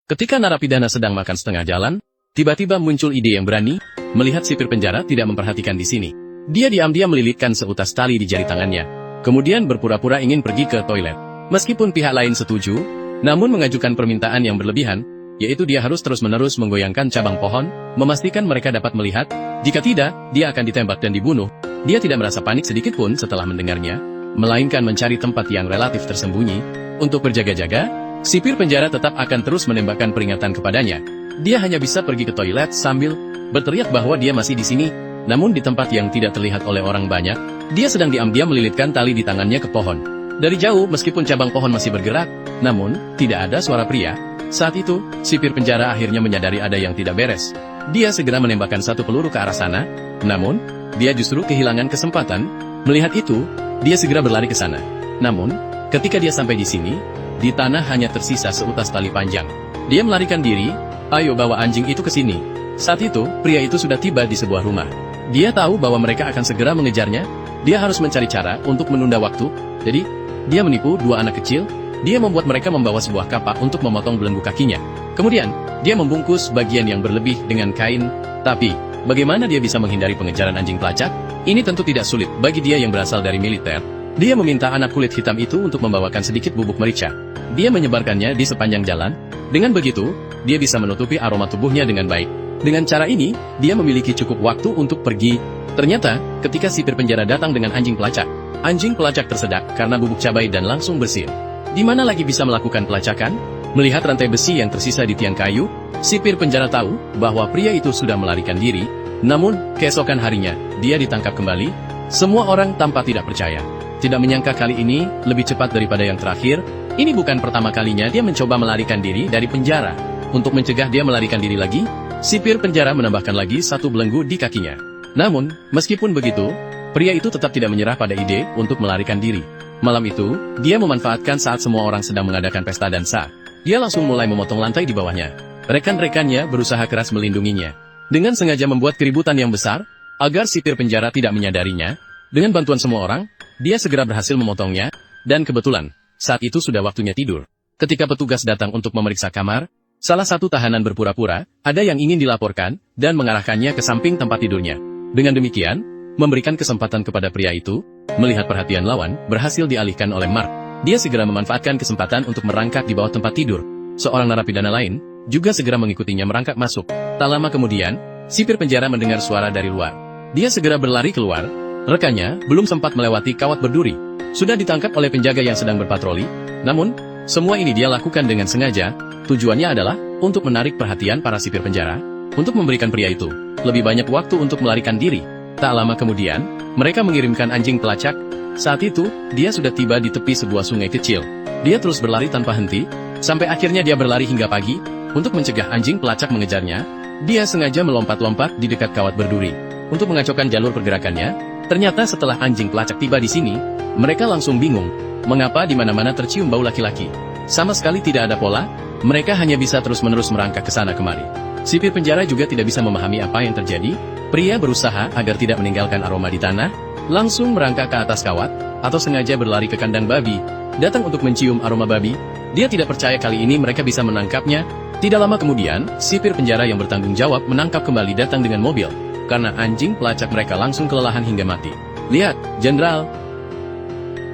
Ketika narapidana sedang makan setengah jalan, tiba-tiba muncul ide yang berani, melihat sipir penjara tidak memperhatikan di sini. Dia diam-diam melilitkan seutas tali di jari tangannya, kemudian berpura-pura ingin pergi ke toilet. Meskipun pihak lain setuju, namun mengajukan permintaan yang berlebihan, yaitu dia harus terus-menerus menggoyangkan cabang pohon, memastikan mereka dapat melihat. Jika tidak, dia akan ditembak dan dibunuh. Dia tidak merasa panik sedikit pun setelah mendengarnya, melainkan mencari tempat yang relatif tersembunyi. Untuk berjaga-jaga, sipir penjara tetap akan terus menembakkan peringatan kepadanya. Dia hanya bisa pergi ke toilet sambil berteriak bahwa dia masih di sini. Namun di tempat yang tidak terlihat oleh orang banyak, dia sedang diam-diam melilitkan tali di tangannya ke pohon. Dari jauh, meskipun cabang pohon masih bergerak, namun tidak ada suara pria. Saat itu, sipir penjara akhirnya menyadari ada yang tidak beres. Dia segera menembakkan satu peluru ke arah sana, namun dia justru kehilangan kesempatan. Melihat itu, dia segera berlari ke sana. Namun, ketika dia sampai di sini, di tanah hanya tersisa seutas tali panjang. Dia melarikan diri. "Ayo bawa anjing itu ke sini." Saat itu, pria itu sudah tiba di sebuah rumah. Dia tahu bahwa mereka akan segera mengejarnya. Dia harus mencari cara untuk menunda waktu. Jadi, dia menipu dua anak kecil. Dia membuat mereka membawa sebuah kapak untuk memotong belenggu kakinya. Kemudian, dia membungkus bagian yang berlebih dengan kain. Tapi, bagaimana dia bisa menghindari pengejaran anjing pelacak? Ini tentu tidak sulit bagi dia yang berasal dari militer. Dia meminta anak kulit hitam itu untuk membawakan sedikit bubuk merica. Dia menyebarkannya di sepanjang jalan. Dengan begitu, dia bisa menutupi aroma tubuhnya dengan baik. Dengan cara ini, dia memiliki cukup waktu untuk pergi. Ternyata, ketika sipir penjara datang dengan anjing pelacak tersedak karena bubuk cabai dan langsung bersin. Di mana lagi bisa melakukan pelacakan? Melihat rantai besi yang tersisa di tiang kayu, sipir penjara tahu bahwa pria itu sudah melarikan diri. Namun, keesokan harinya, dia ditangkap kembali. Semua orang tampak tidak percaya. Tidak menyangka kali ini lebih cepat daripada yang terakhir. Ini bukan pertama kalinya dia mencoba melarikan diri dari penjara. Untuk mencegah dia melarikan diri lagi, sipir penjara menambahkan lagi satu belenggu di kakinya. Namun, meskipun begitu, pria itu tetap tidak menyerah pada ide untuk melarikan diri. Malam itu, dia memanfaatkan saat semua orang sedang mengadakan pesta dansa. Dia langsung mulai memotong lantai di bawahnya. Rekan-rekannya berusaha keras melindunginya. Dengan sengaja membuat keributan yang besar, agar sipir penjara tidak menyadarinya. Dengan bantuan semua orang, dia segera berhasil memotongnya, dan kebetulan, saat itu sudah waktunya tidur. Ketika petugas datang untuk memeriksa kamar, salah satu tahanan berpura-pura, ada yang ingin dilaporkan, dan mengarahkannya ke samping tempat tidurnya. Dengan demikian, memberikan kesempatan kepada pria itu, melihat perhatian lawan, berhasil dialihkan oleh Mark. Dia segera memanfaatkan kesempatan untuk merangkak di bawah tempat tidur. Seorang narapidana lain, juga segera mengikutinya merangkak masuk. Tak lama kemudian, sipir penjara mendengar suara dari luar. Dia segera berlari keluar. Rekannya, belum sempat melewati kawat berduri. Sudah ditangkap oleh penjaga yang sedang berpatroli. Namun, semua ini dia lakukan dengan sengaja. Tujuannya adalah untuk menarik perhatian para sipir penjara, untuk memberikan pria itu lebih banyak waktu untuk melarikan diri. Tak lama kemudian, mereka mengirimkan anjing pelacak. Saat itu, dia sudah tiba di tepi sebuah sungai kecil. Dia terus berlari tanpa henti, sampai akhirnya dia berlari hingga pagi. Untuk mencegah anjing pelacak mengejarnya, dia sengaja melompat-lompat di dekat kawat berduri. Untuk mengacaukan jalur pergerakannya, ternyata setelah anjing pelacak tiba di sini, mereka langsung bingung. Mengapa di mana-mana tercium bau laki-laki? Sama sekali tidak ada pola. Mereka hanya bisa terus-menerus merangkak ke sana kemari. Sipir penjara juga tidak bisa memahami apa yang terjadi. Pria berusaha agar tidak meninggalkan aroma di tanah, langsung merangkak ke atas kawat, atau sengaja berlari ke kandang babi, datang untuk mencium aroma babi. Dia tidak percaya kali ini mereka bisa menangkapnya. Tidak lama kemudian, sipir penjara yang bertanggung jawab menangkap kembali datang dengan mobil, karena anjing pelacak mereka langsung kelelahan hingga mati. Lihat, Jenderal.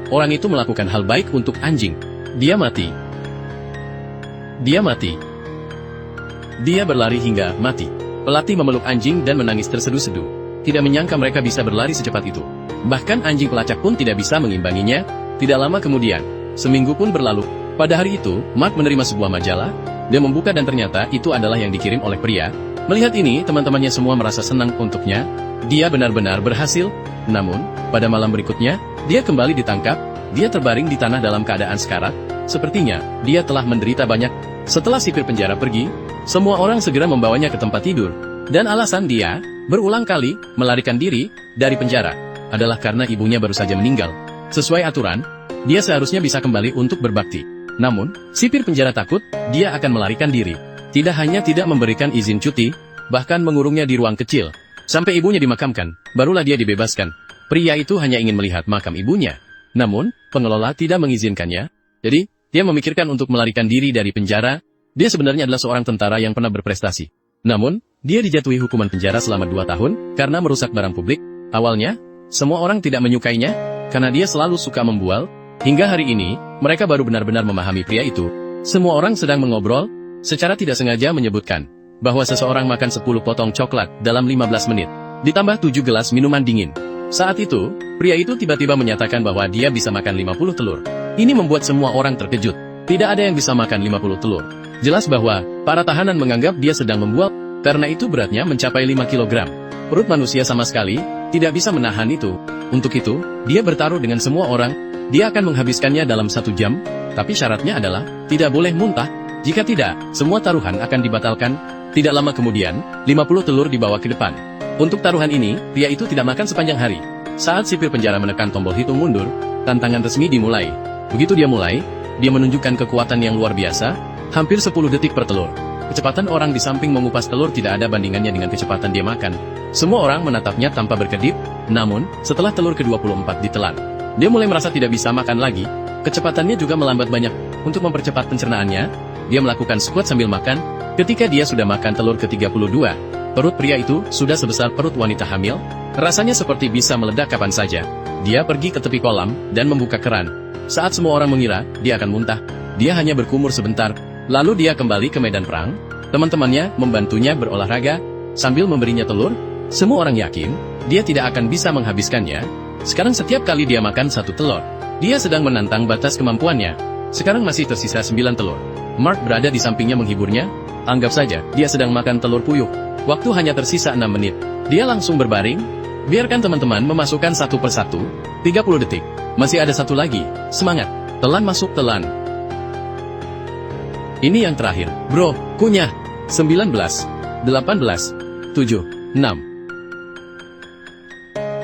Orang itu melakukan hal baik untuk anjing. Dia mati. Dia mati. Dia berlari hingga mati. Pelatih memeluk anjing dan menangis terseduh-seduh. Tidak menyangka mereka bisa berlari secepat itu. Bahkan anjing pelacak pun tidak bisa mengimbanginya. Tidak lama kemudian, seminggu pun berlalu. Pada hari itu, Mark menerima sebuah majalah. Dia membuka dan ternyata itu adalah yang dikirim oleh pria. Melihat ini, teman-temannya semua merasa senang untuknya. Dia benar-benar berhasil. Namun, pada malam berikutnya, dia kembali ditangkap. Dia terbaring di tanah dalam keadaan sekarat. Sepertinya, dia telah menderita banyak. Setelah sipir penjara pergi, semua orang segera membawanya ke tempat tidur. Dan alasan dia berulang kali melarikan diri dari penjara adalah karena ibunya baru saja meninggal. Sesuai aturan, dia seharusnya bisa kembali untuk berbakti. Namun, sipir penjara takut dia akan melarikan diri. Tidak hanya tidak memberikan izin cuti, bahkan mengurungnya di ruang kecil. Sampai ibunya dimakamkan, barulah dia dibebaskan. Pria itu hanya ingin melihat makam ibunya. Namun, pengelola tidak mengizinkannya. Jadi, dia memikirkan untuk melarikan diri dari penjara. Dia sebenarnya adalah seorang tentara yang pernah berprestasi. Namun, dia dijatuhi hukuman penjara selama 2 tahun karena merusak barang publik. Awalnya, semua orang tidak menyukainya karena dia selalu suka membual. Hingga hari ini, mereka baru benar-benar memahami pria itu. Semua orang sedang mengobrol, secara tidak sengaja menyebutkan bahwa seseorang makan 10 potong coklat dalam 15 menit, ditambah 7 gelas minuman dingin. Saat itu, pria itu tiba-tiba menyatakan bahwa dia bisa makan 50 telur. Ini membuat semua orang terkejut. Tidak ada yang bisa makan 50 telur. Jelas bahwa para tahanan menganggap dia sedang membual, karena itu beratnya mencapai 5 kilogram. Perut manusia sama sekali tidak bisa menahan itu. Untuk itu, dia bertaruh dengan semua orang. Dia akan menghabiskannya dalam 1 jam, tapi syaratnya adalah tidak boleh muntah. Jika tidak, semua taruhan akan dibatalkan. Tidak lama kemudian, 50 telur dibawa ke depan. Untuk taruhan ini, pria itu tidak makan sepanjang hari. Saat sipir penjara menekan tombol hitung mundur, tantangan resmi dimulai. Begitu dia mulai, dia menunjukkan kekuatan yang luar biasa, hampir 10 detik per telur. Kecepatan orang di samping mengupas telur tidak ada bandingannya dengan kecepatan dia makan. Semua orang menatapnya tanpa berkedip, namun, setelah telur ke-24 ditelan, dia mulai merasa tidak bisa makan lagi. Kecepatannya juga melambat banyak. Untuk mempercepat pencernaannya, dia melakukan squat sambil makan. Ketika dia sudah makan telur ke-32, perut pria itu sudah sebesar perut wanita hamil. Rasanya seperti bisa meledak kapan saja. Dia pergi ke tepi kolam dan membuka keran. Saat semua orang mengira dia akan muntah, dia hanya berkumur sebentar. Lalu dia kembali ke medan perang. Teman-temannya membantunya berolahraga sambil memberinya telur. Semua orang yakin dia tidak akan bisa menghabiskannya. Sekarang setiap kali dia makan 1 telur, dia sedang menantang batas kemampuannya. Sekarang masih tersisa 9 telur. Mark berada di sampingnya menghiburnya. Anggap saja dia sedang makan telur puyuh. Waktu hanya tersisa 6 menit. Dia langsung berbaring. Biarkan teman-teman memasukkan satu persatu. 30 detik. Masih ada 1 lagi. Semangat. Telan masuk telan. Ini yang terakhir. Bro, kunyah. 19, 18, 7, 6.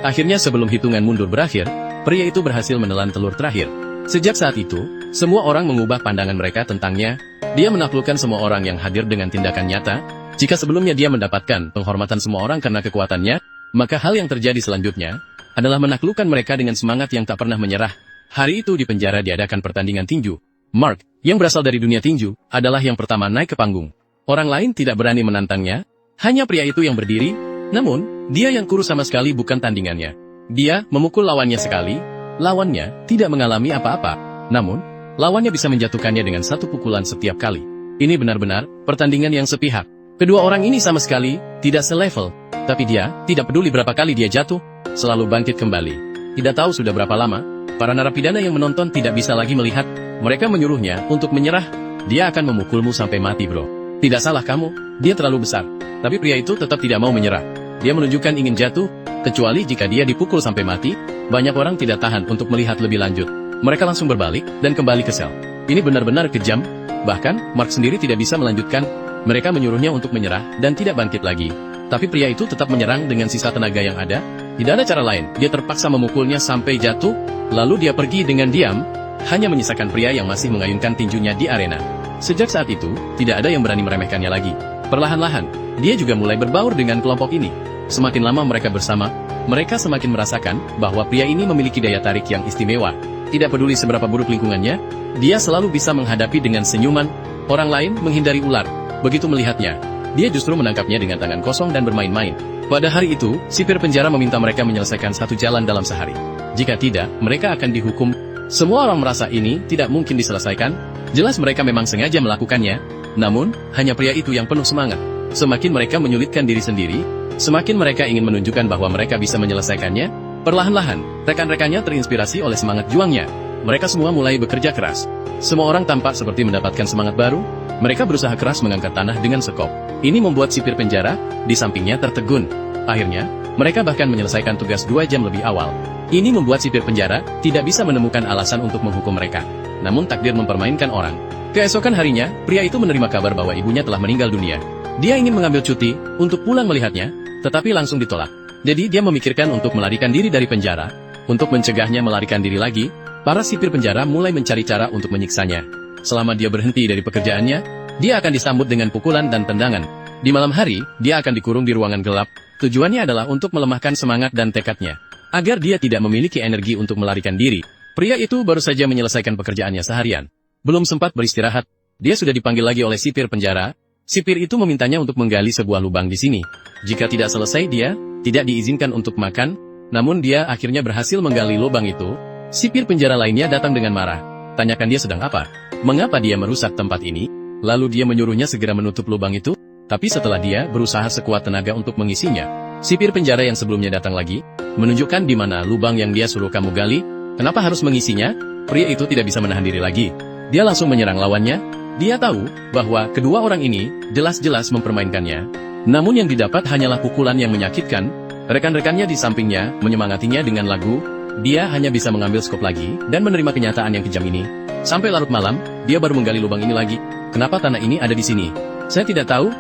Akhirnya sebelum hitungan mundur berakhir, pria itu berhasil menelan telur terakhir. Sejak saat itu, semua orang mengubah pandangan mereka tentangnya. Dia menaklukkan semua orang yang hadir dengan tindakan nyata. Jika sebelumnya dia mendapatkan penghormatan semua orang karena kekuatannya, maka hal yang terjadi selanjutnya adalah menaklukkan mereka dengan semangat yang tak pernah menyerah. Hari itu di penjara diadakan pertandingan tinju. Mark, yang berasal dari dunia tinju, adalah yang pertama naik ke panggung. Orang lain tidak berani menantangnya, hanya pria itu yang berdiri. Namun, dia yang kurus sama sekali bukan tandingannya. Dia memukul lawannya sekali, lawannya tidak mengalami apa-apa. Namun, lawannya bisa menjatuhkannya dengan 1 pukulan setiap kali. Ini benar-benar pertandingan yang sepihak. Kedua orang ini sama sekali tidak selevel, tapi dia tidak peduli berapa kali dia jatuh, selalu bangkit kembali. Tidak tahu sudah berapa lama, para narapidana yang menonton tidak bisa lagi melihat. Mereka menyuruhnya untuk menyerah. Dia akan memukulmu sampai mati, bro. Tidak salah kamu, dia terlalu besar. Tapi pria itu tetap tidak mau menyerah. Dia menunjukkan ingin jatuh, kecuali jika dia dipukul sampai mati. Banyak orang tidak tahan untuk melihat lebih lanjut. Mereka langsung berbalik dan kembali ke sel. Ini benar-benar kejam. Bahkan, Mark sendiri tidak bisa melanjutkan. Mereka menyuruhnya untuk menyerah dan tidak bangkit lagi. Tapi pria itu tetap menyerang dengan sisa tenaga yang ada. Tidak ada cara lain. Dia terpaksa memukulnya sampai jatuh. Lalu dia pergi dengan diam, hanya menyisakan pria yang masih mengayunkan tinjunya di arena. Sejak saat itu, tidak ada yang berani meremehkannya lagi. Perlahan-lahan, dia juga mulai berbaur dengan kelompok ini. Semakin lama mereka bersama, mereka semakin merasakan bahwa pria ini memiliki daya tarik yang istimewa. Tidak peduli seberapa buruk lingkungannya, dia selalu bisa menghadapi dengan senyuman. Orang lain menghindari ular. Begitu melihatnya, dia justru menangkapnya dengan tangan kosong dan bermain-main. Pada hari itu, sipir penjara meminta mereka menyelesaikan 1 jalan dalam sehari. Jika tidak, mereka akan dihukum. Semua orang merasa ini tidak mungkin diselesaikan. Jelas mereka memang sengaja melakukannya. Namun, hanya pria itu yang penuh semangat. Semakin mereka menyulitkan diri sendiri, semakin mereka ingin menunjukkan bahwa mereka bisa menyelesaikannya. Perlahan-lahan, rekan-rekannya terinspirasi oleh semangat juangnya. Mereka semua mulai bekerja keras. Semua orang tampak seperti mendapatkan semangat baru. Mereka berusaha keras mengangkat tanah dengan sekop. Ini membuat sipir penjara di sampingnya tertegun. Akhirnya, mereka bahkan menyelesaikan tugas 2 jam lebih awal. Ini membuat sipir penjara tidak bisa menemukan alasan untuk menghukum mereka. Namun takdir mempermainkan orang. Keesokan harinya, pria itu menerima kabar bahwa ibunya telah meninggal dunia. Dia ingin mengambil cuti untuk pulang melihatnya, tetapi langsung ditolak. Jadi dia memikirkan untuk melarikan diri dari penjara. Untuk mencegahnya melarikan diri lagi, para sipir penjara mulai mencari cara untuk menyiksanya. Selama dia berhenti dari pekerjaannya, dia akan disambut dengan pukulan dan tendangan. Di malam hari, dia akan dikurung di ruangan gelap. Tujuannya adalah untuk melemahkan semangat dan tekadnya, agar dia tidak memiliki energi untuk melarikan diri. Pria itu baru saja menyelesaikan pekerjaannya seharian. Belum sempat beristirahat, Dia sudah dipanggil lagi oleh sipir penjara. Sipir itu memintanya untuk menggali sebuah lubang di sini. Jika tidak selesai dia tidak diizinkan untuk makan, namun dia akhirnya berhasil menggali lubang itu. Sipir penjara lainnya datang dengan marah. Tanyakan dia sedang apa? Mengapa dia merusak tempat ini? Lalu dia menyuruhnya segera menutup lubang itu. Tapi setelah dia berusaha sekuat tenaga untuk mengisinya, sipir penjara yang sebelumnya datang lagi, menunjukkan di mana lubang yang dia suruh kamu gali. Kenapa harus mengisinya? Pria itu tidak bisa menahan diri lagi. Dia langsung menyerang lawannya. Dia tahu bahwa kedua orang ini jelas-jelas mempermainkannya. Namun yang didapat hanyalah pukulan yang menyakitkan. Rekan-rekannya di sampingnya menyemangatinya dengan lagu. Dia hanya bisa mengambil skop lagi dan menerima kenyataan yang kejam ini. Sampai larut malam, dia baru menggali lubang ini lagi. Kenapa tanah ini ada di sini? Saya tidak tahu.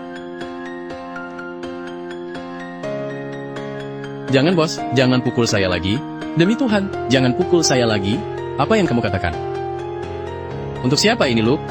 Jangan bos, jangan pukul saya lagi. Demi Tuhan, jangan pukul saya lagi. Apa yang kamu katakan? Untuk siapa ini, Luke?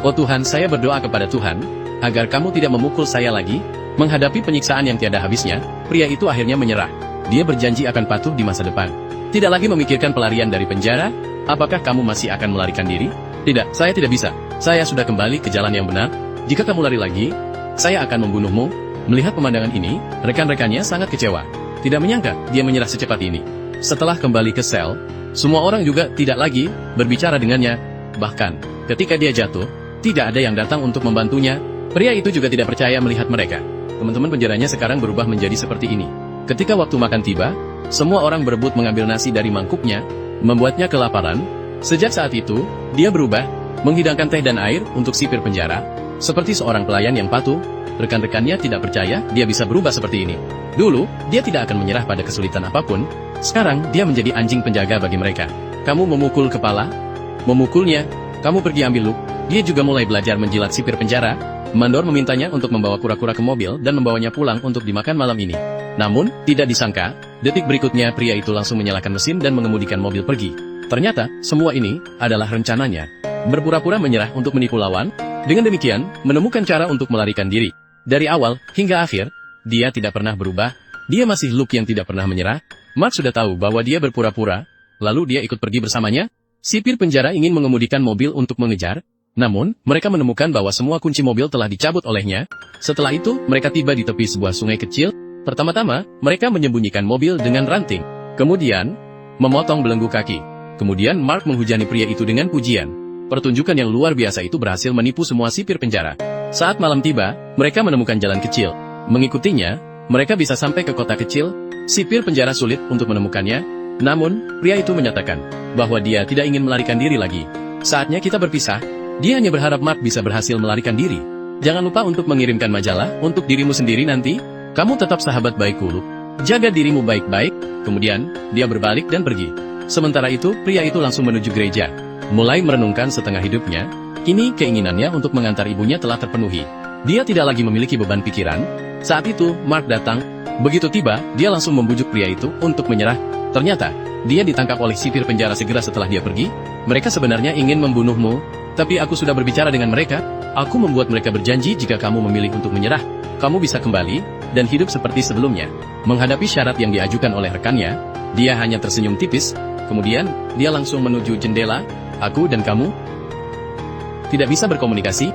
Oh Tuhan, saya berdoa kepada Tuhan, agar kamu tidak memukul saya lagi. Menghadapi penyiksaan yang tiada habisnya, pria itu akhirnya menyerah. Dia berjanji akan patuh di masa depan. Tidak lagi memikirkan pelarian dari penjara. Apakah kamu masih akan melarikan diri? Tidak, saya tidak bisa. Saya sudah kembali ke jalan yang benar. Jika kamu lari lagi, saya akan membunuhmu. Melihat pemandangan ini, rekan-rekannya sangat kecewa. Tidak menyangka, dia menyerah secepat ini. Setelah kembali ke sel, semua orang juga tidak lagi berbicara dengannya. Bahkan, ketika dia jatuh, tidak ada yang datang untuk membantunya. Pria itu juga tidak percaya melihat mereka. Teman-teman penjaranya sekarang berubah menjadi seperti ini. Ketika waktu makan tiba, semua orang berebut mengambil nasi dari mangkuknya, membuatnya kelaparan. Sejak saat itu, dia berubah, menghidangkan teh dan air untuk sipir penjara. Seperti seorang pelayan yang patuh, rekan-rekannya tidak percaya dia bisa berubah seperti ini. Dulu, dia tidak akan menyerah pada kesulitan apapun. Sekarang, dia menjadi anjing penjaga bagi mereka. Kamu memukul kepala? Memukulnya? Kamu pergi ambil Luke. Dia juga mulai belajar menjilat sipir penjara. Mandor memintanya untuk membawa kura-kura ke mobil dan membawanya pulang untuk dimakan malam ini. Namun, tidak disangka, detik berikutnya pria itu langsung menyalakan mesin dan mengemudikan mobil pergi. Ternyata, semua ini adalah rencananya. Berpura-pura menyerah untuk menipu lawan. Dengan demikian, menemukan cara untuk melarikan diri. Dari awal hingga akhir, dia tidak pernah berubah. Dia masih Luke yang tidak pernah menyerah. Mark sudah tahu bahwa dia berpura-pura, lalu dia ikut pergi bersamanya. Sipir penjara ingin mengemudikan mobil untuk mengejar. Namun, mereka menemukan bahwa semua kunci mobil telah dicabut olehnya. Setelah itu, mereka tiba di tepi sebuah sungai kecil. Pertama-tama, mereka menyembunyikan mobil dengan ranting. Kemudian, memotong belenggu kaki. Kemudian Mark menghujani pria itu dengan pujian. Pertunjukan yang luar biasa itu berhasil menipu semua sipir penjara. Saat malam tiba, mereka menemukan jalan kecil. Mengikutinya, mereka bisa sampai ke kota kecil. Sipir penjara sulit untuk menemukannya. Namun, pria itu menyatakan bahwa dia tidak ingin melarikan diri lagi. Saatnya kita berpisah. Dia hanya berharap Mark bisa berhasil melarikan diri. Jangan lupa untuk mengirimkan majalah untuk dirimu sendiri nanti. Kamu tetap sahabat baikku, Luke. Jaga dirimu baik-baik. Kemudian, dia berbalik dan pergi. Sementara itu, pria itu langsung menuju gereja. Mulai merenungkan setengah hidupnya, kini keinginannya untuk mengantar ibunya telah terpenuhi. Dia tidak lagi memiliki beban pikiran. Saat itu, Mark datang. Begitu tiba, dia langsung membujuk pria itu untuk menyerah. Ternyata, dia ditangkap oleh sipir penjara segera setelah dia pergi. Mereka sebenarnya ingin membunuhmu, tapi aku sudah berbicara dengan mereka. Aku membuat mereka berjanji jika kamu memilih untuk menyerah, kamu bisa kembali dan hidup seperti sebelumnya. Menghadapi syarat yang diajukan oleh rekannya, dia hanya tersenyum tipis. Kemudian, dia langsung menuju jendela. Aku dan kamu tidak bisa berkomunikasi.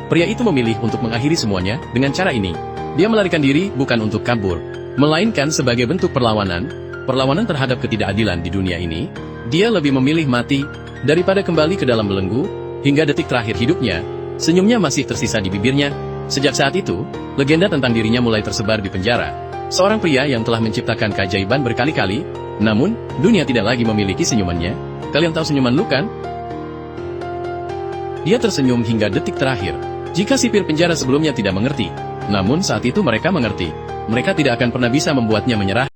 Pria itu memilih untuk mengakhiri semuanya dengan cara ini. Dia melarikan diri bukan untuk kabur, melainkan sebagai bentuk perlawanan terhadap ketidakadilan di dunia ini. Dia lebih memilih mati daripada kembali ke dalam belenggu. Hingga detik terakhir hidupnya, senyumnya masih tersisa di bibirnya. Sejak saat itu, legenda tentang dirinya mulai tersebar di penjara. Seorang pria yang telah menciptakan keajaiban berkali-kali, namun dunia tidak lagi memiliki senyumannya. Kalian tahu senyuman Luke kan? Dia tersenyum hingga detik terakhir. Jika sipir penjara sebelumnya tidak mengerti, namun saat itu mereka mengerti. Mereka tidak akan pernah bisa membuatnya menyerah.